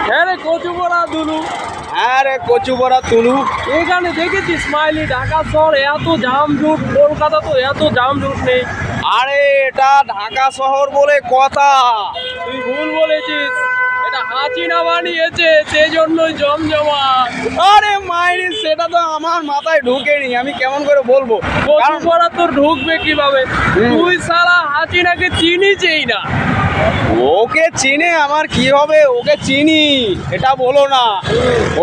হ্যাঁ রে, কচু বড়া দুলু। হ্যাঁ রে, কচু বড়া তুলু। এখানে দেখেছিস স্মাইলি, ঢাকা শহর এত জাম জুট, কলকাতা তো এত জাম জুট নেই। আরে এটা ঢাকা শহর বলে কথা। তুই ভুল বলেছিস, এটা হাসিনা বানিয়েছে, সেই জন্যই জমজমা। আরে মাইরি, সেটা তো আমার মাথায় ঢুকেনি, আমি কেমন করে বলবো? কচু কারণ বড়া তোর ঢুকবে কিভাবে? তুই সালা হাসিনাকে চিনিছেই না। ওকে চিনে আমার কি হবে? ওকে চিনি এটা বলো না।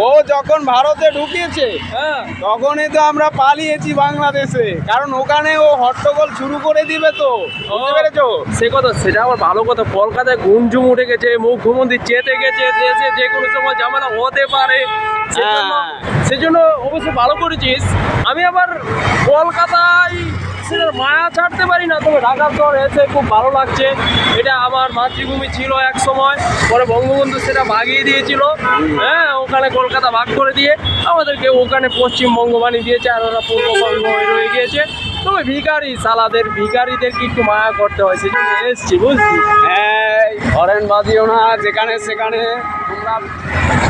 ও যখন ভারতে ঢুকেছে হ্যাঁ, তখনই তো আমরা পালিয়েছি বাংলাদেশে, কারণ ওখানে ও হট্টগোল শুরু করে দিবে তো, বুঝতে পেরেছো? সে কথা, সেটা আবার ভালো কথা। কলকাতায় গুঞ্জুম উঠে গেছে, মুখ্যমন্ত্রী চেতে গেছে, দেশে যে কোনো সময় ঝামেলা হতে পারে। সেজন্য অবশ্য ভালো করেছিস। আমি আবার কলকাতায় সেটার মায়া ছাড়তে পারি না, তবে ঢাকা শহর এসে খুব ভালো লাগছে। এটা আমার মাতৃভূমি ছিল এক সময়, পরে বঙ্গবন্ধু সেটা ভাগিয়ে দিয়েছিল। হ্যাঁ, ওখানে কলকাতা ভাগ করে দিয়ে আমাদেরকে ওখানে পশ্চিমবঙ্গ বানিয়ে দিয়েছে, আর ওরা পূর্ববঙ্গ হয়ে রয়ে গিয়েছে। তবে ভিখারিদেরকে একটু মায়া করতে হয়, সেই জন্য এসছি, বুঝলি? হরেন বাজিও না যেখানে সেখানে। তোমরা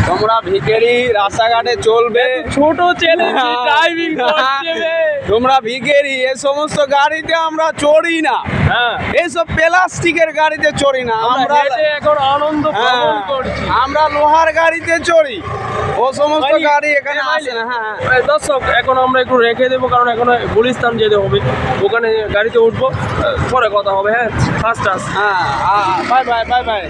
তোমরা ভিখারি, রাস্তাঘাটে চলবে। ছোট ছেলে ড্রাইভিং করছে রে। তোমরা ভিখারি, এ সমস্ত গাড়িতে আমরা চড়ি না। হ্যাঁ, এইসব প্লাস্টিকের গাড়িতে চড়ি না আমরা আমরা। হেঁটে এখন আনন্দ ভ্রমণ করছি। আমরা লোহার গাড়িতে চড়ি, ও সমস্ত ভাই, গাড়ি এখানে ভাই, আসে না। হ্যাঁ দর্শক, এখন আমরা একটু রেখে দেবো, কারণ এখন গুলিস্তান যেতে হবে, ওখানে গাড়িতে উঠবো, পরে কথা হবে। হ্যাঁ, ফার্স্ট হ্যাঁ, বাই বাই বাই বাই।